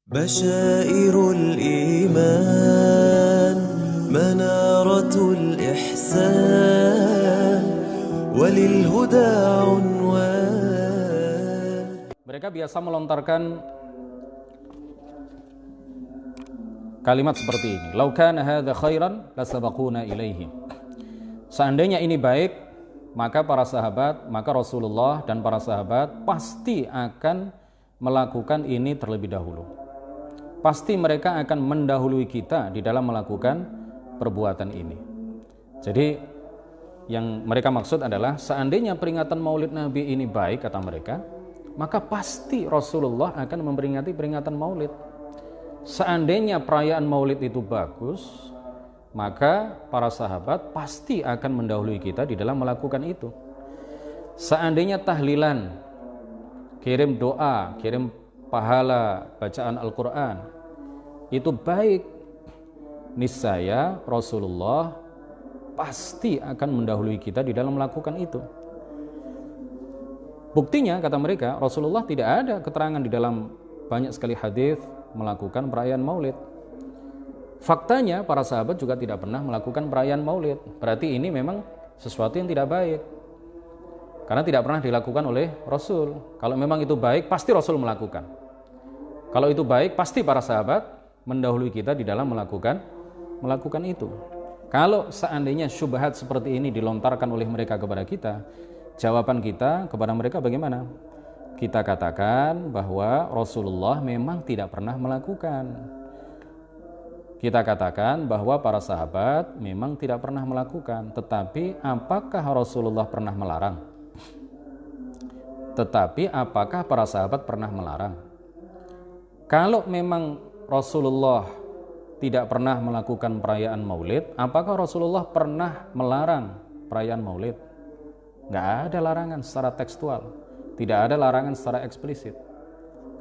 بشائر الإيمان منارة الإحسان وللهدى عنوان. Mereka biasa melontarkan kalimat seperti ini, "Lau kana hadza khairan lasabaquna ilaihi." Seandainya ini baik, maka Rasulullah dan para sahabat pasti akan melakukan ini terlebih dahulu. Pasti mereka akan mendahului kita di dalam melakukan perbuatan ini. Jadi yang mereka maksud adalah seandainya peringatan Maulid Nabi ini baik, kata mereka, maka pasti Rasulullah akan memperingati peringatan Maulid. Seandainya perayaan Maulid itu bagus, maka para sahabat pasti akan mendahului kita di dalam melakukan itu. Seandainya tahlilan, kirim doa, kirim pahala bacaan Al-Quran itu baik, niscaya Rasulullah pasti akan mendahului kita di dalam melakukan itu. Buktinya, kata mereka, Rasulullah tidak ada keterangan di dalam banyak sekali hadis melakukan perayaan Maulid. Faktanya para sahabat juga tidak pernah melakukan perayaan Maulid. Berarti ini memang sesuatu yang tidak baik, karena tidak pernah dilakukan oleh Rasul. Kalau memang itu baik, pasti Rasul melakukan. Kalau itu baik, pasti para sahabat mendahului kita di dalam melakukan itu. Kalau seandainya syubhat seperti ini dilontarkan oleh mereka kepada kita, jawaban kita kepada mereka bagaimana? Kita katakan bahwa Rasulullah memang tidak pernah melakukan. Kita katakan bahwa para sahabat memang tidak pernah melakukan. Tetapi apakah Rasulullah pernah melarang? Tetapi apakah para sahabat pernah melarang? Kalau memang Rasulullah tidak pernah melakukan perayaan Maulid, apakah Rasulullah pernah melarang perayaan Maulid? Nggak ada larangan secara tekstual, tidak ada larangan secara eksplisit.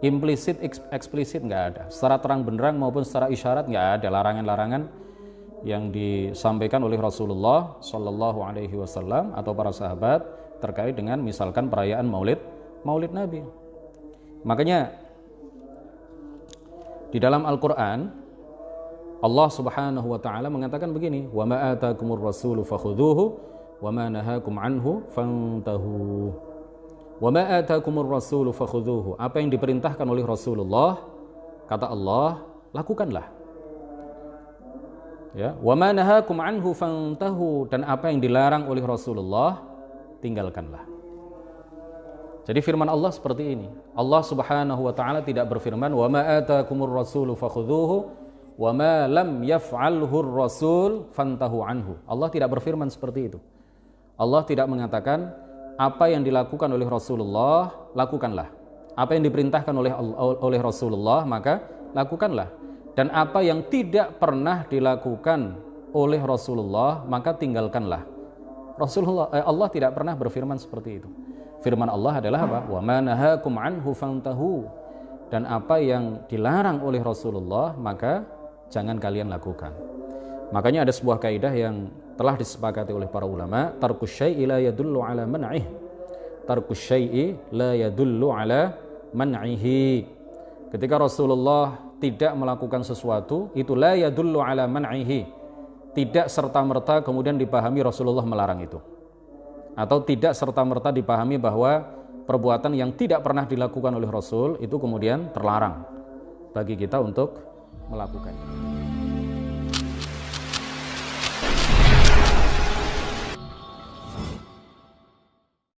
Implisit, eksplisit nggak ada. Secara terang benderang maupun secara isyarat nggak ada larangan-larangan yang disampaikan oleh Rasulullah Shallallahu Alaihi Wasallam atau para sahabat terkait dengan misalkan perayaan Maulid Nabi. Makanya di dalam Al-Quran Allah Subhanahu wa taala mengatakan begini, "Wa ma atakumur rasulu fakhudhuhu wa ma nahakum anhu fantahu." Wa ma atakumur rasulu fakhudhuhu. Apa yang diperintahkan oleh Rasulullah, kata Allah, lakukanlah. Ya, wa ma nahakum anhu fantahu, dan apa yang dilarang oleh Rasulullah, tinggalkanlah. Jadi firman Allah seperti ini. Allah Subhanahu wa taala tidak berfirman wa ma atakumur rasulu fakhudhuhu wa ma lam yaf'alhu rasul fantahu anhu. Allah tidak berfirman seperti itu. Allah tidak mengatakan apa yang dilakukan oleh Rasulullah lakukanlah. Apa yang diperintahkan oleh Rasulullah maka lakukanlah. Dan apa yang tidak pernah dilakukan oleh Rasulullah maka tinggalkanlah. Allah tidak pernah berfirman seperti itu. Firman Allah adalah apa? Wa ma nahakum anhu fantahu. Dan apa yang dilarang oleh Rasulullah maka jangan kalian lakukan. Makanya ada sebuah kaidah yang telah disepakati oleh para ulama, tarkus syai'i la yadullu ala man'ih. Tarkus syai'i la yadullu ala man'ihi. Ketika Rasulullah tidak melakukan sesuatu, itu la yadullu ala man'ihi. Tidak serta-merta kemudian dipahami Rasulullah melarang itu. Atau tidak serta-merta dipahami bahwa perbuatan yang tidak pernah dilakukan oleh Rasul itu kemudian terlarang bagi kita untuk melakukannya.